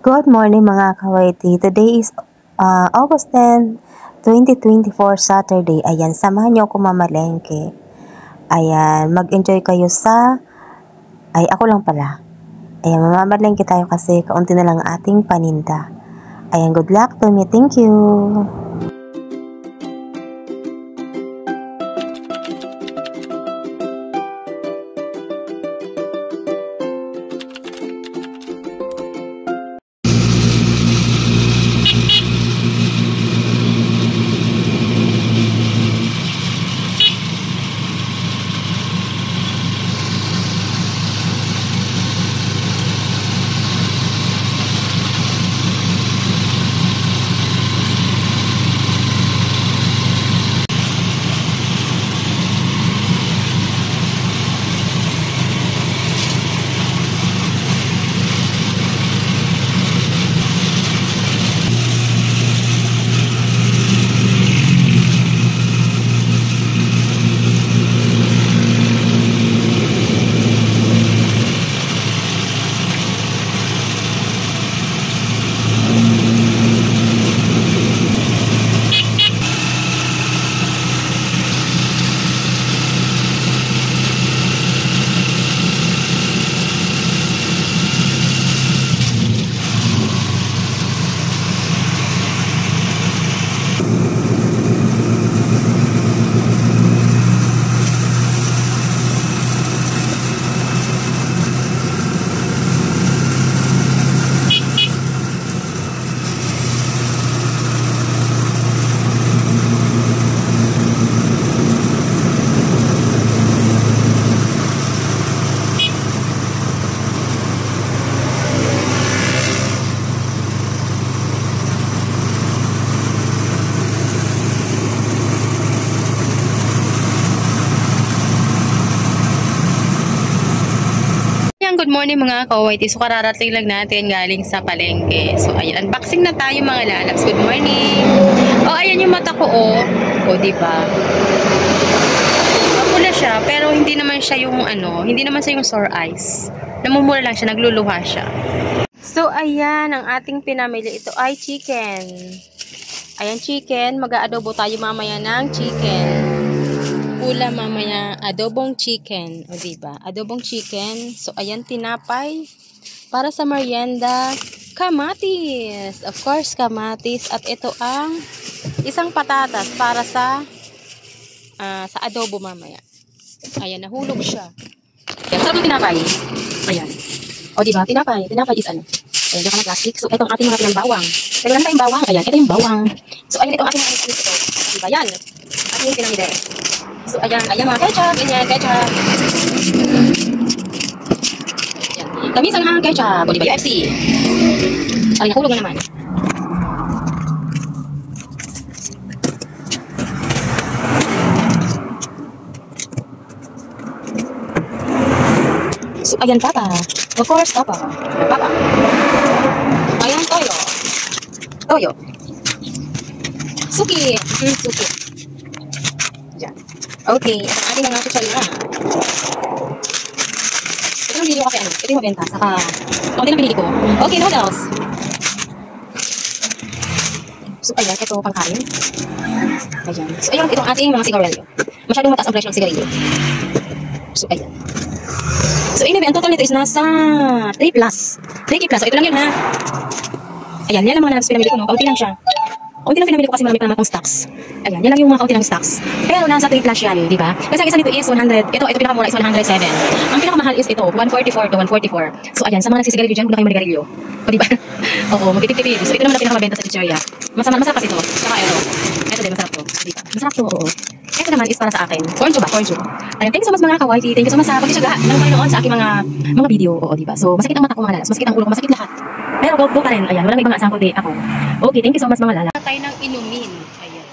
Good morning mga kawaiti. Today is August 10, 2024, Saturday. Ayan, samahan niyo ako mamalengke. Ayan, mag-enjoy kayo sa... Ay, ako lang pala. Ayan, mamamalengke tayo kasi kaunti na lang ating paninda. Ayan, good luck to me. Thank you. Good morning mga kawaiti. So kararating lang natin galing sa palengke. So ayan, unboxing na tayo mga lalabs. Good morning. Oh, ayan yung mata ko oh. Oh, di ba? Mapula siya, pero hindi naman siya yung hindi naman siya yung sore eyes. Namumula lang siya, nagluluha siya. So ayan, ang ating pinamili ito ay chicken. Ayan chicken, mag-aadobo tayo mamaya ng chicken. Ulam mamaya, adobong chicken. O diba? Adobong chicken. So, ayan, tinapay. Para sa merienda, kamatis. Of course, kamatis. At ito ang isang patatas para sa adobo mamaya. Ayan, nahulog siya. Ayan, sarap ng tinapay. Ayan. O diba? Tinapay. Tinapay is ano? Ayan, diyan ka na plastic. So, ito ang ating mga pinambawang. Pero lang tayong bawang. Ayan, ito yung bawang. So, ayan, ito ang ating mga ito. Diba? Yan. Ating yung pinamili. So, ayan mga ketchup, ganyan, ketchup. Ayan. Lamisan ng ketchup. O, diba, UFC. Ay, nahulog na naman. So, ayan, papa. Of course, papa. Papa. Ayan, toyo. Toyo. Suki. Suki. Diyan. Okay, ito ang ating mga chuchalina. Ito yung binili ko kasi ito yung mabenta. Saka, ito din ang binili ko. Okay, noodles. So, ayan, ito pangkain. Ayan. So, ayan, ito ang ating mga sigarilyo. Masyadong mataas ang presyo ng sigarilyo. So, ayan. So, anyway, ang total nito is nasa 3 plus. 3K plus. So, ito lang yun ha. Ayan, yan ang mga nabs pinamili ko, no? Kaunti lang siya. Kaunti lang pinamili ko kasi marami pa naman akong stocks. Ayan, yan lang yung mga kaunti lang stocks. Pero nasa 3 plus yan, di ba? Kasi ang isa nito is 100. Ito pinakamura is 107. Ang pinakamahal is ito, 144 to 144. So, ayan, sa mga nagsisigarilyo dyan, kung na kayo manigarilyo. O, di ba? Oo, magtitipid. So, ito naman ang pinakamabenta sa chicheria. Masarap kasi ito. Saka ito. Ito din, masarap to. Di ba? Masarap to, oo. Ito naman is para sa akin. Corn soup ba? Corn soup. Ayan, thank you so much mga kawaiti. Thank you so much sa pagkisyaga ng Panginoon sa aking mga video. Oo, di ba? So, masakit ang mata ko mga lalas. Masakit ang ulo ko. Masakit lahat. Pero go pa rin. Ayan, walang ibang asang kundi ako. Okay, thank you so much mga lala. Tayo ng inumin. Ayan.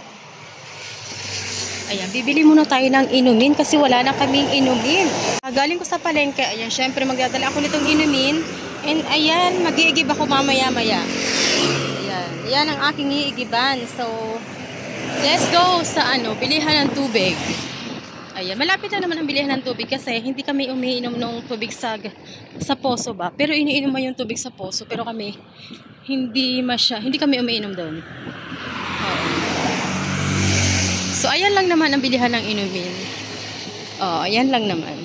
Ayan, bibili muna tayo ng inumin kasi wala na kaming inumin. Galing ko sa palengke. Ayan, syempre magdadala ako nitong inumin. And ayan, mag-iigib ako mamaya-maya. Ayan, yan ang aking iigiban. So, let's go sa bilihan ng tubig. Ayan, malapit na naman ang bilihan ng tubig kasi hindi kami umiinom ng tubig sa poso ba. Pero iniinom mo yung tubig sa poso. Pero kami, hindi kami umiinom doon. Oo. So, ayan lang naman ang bilihan ng inumin. Oh, ayan lang naman.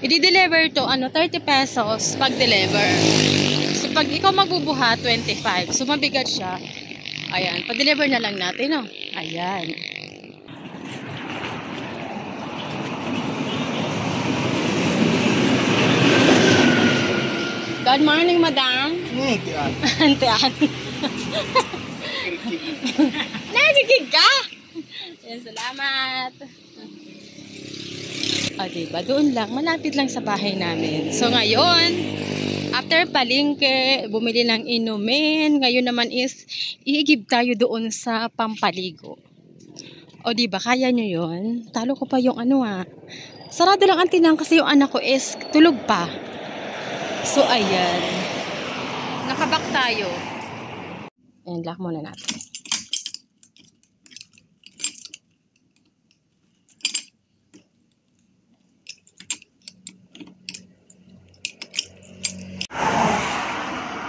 I-deliver to, 30 pesos pag-deliver. So, pag ikaw magbubuhat, 25. So, mabigat siya. Ayan, pag-deliver na lang natin, no? Ayan. Good morning, madam. Antian. Nagigig ka? Ayan, salamat. O, diba? Doon lang. Malapit lang sa bahay namin. So, ngayon, after palengke, bumili ng inumin. Ngayon naman is, iigib tayo doon sa pampaligo. O, diba? Kaya nyo yun? Talo ko pa yung sarado lang ang tinang kasi yung anak ko is tulog pa. So, ayan. Nakabak tayo. Ayan, lock muna natin.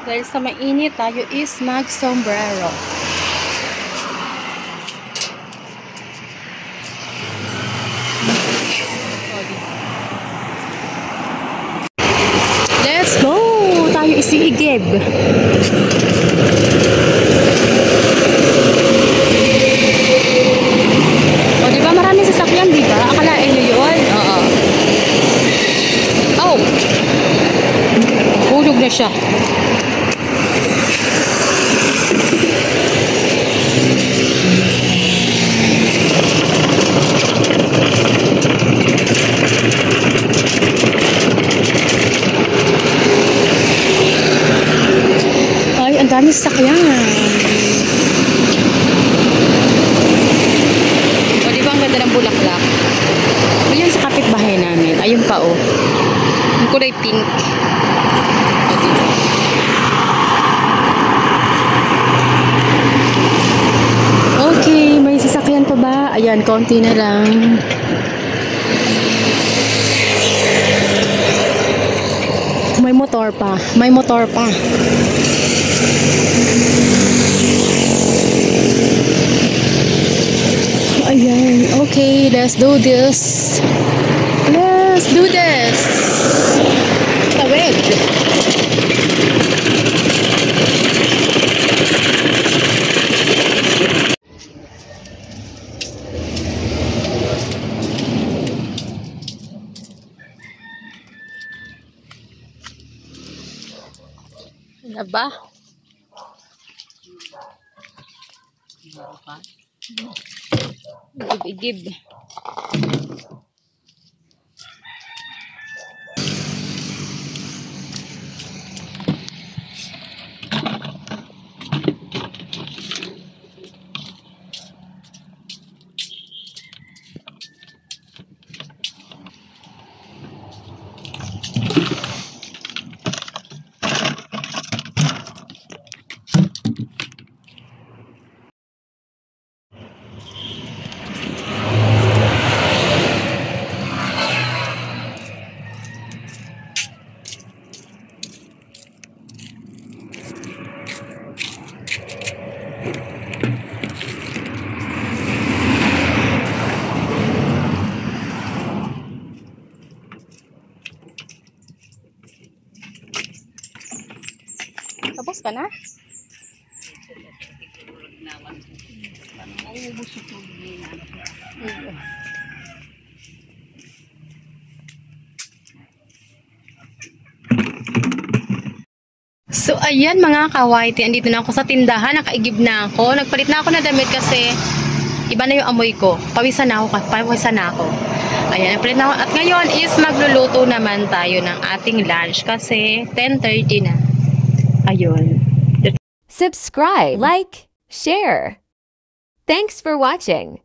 Dahil sa mainit, tayo is mag-sombrero. Let's go! Tayo isigib. O, diba maraming sasakyan, diba? Akalain nyo yun? Oo. Oh! Hulog na siya. Ay, ang dami sasakyan. O, diba ang ganda ng bulaklak? Ayun sa kapitbahay namin. Ayun pa, oh. Yung kulay pink. O, diba? Okay, may sasakyan pa ba? Ayan, konti na lang. May motor pa. May motor pa. Ayan. Okay, let's do this. Let's do this. Tawid. Ano ba? Igib-igib. Tapos ka na? So, ayan mga kawaiti. Andito na ako sa tindahan. Nakaigib na ako. Nagpalit na ako na damit kasi iba na yung amoy ko. Pawisan na ako. Ayan, nagpalit na ako. At ngayon is magluluto naman tayo ng ating lunch kasi 10:30 na. Ayun. Subscribe, like, share. Thanks for watching.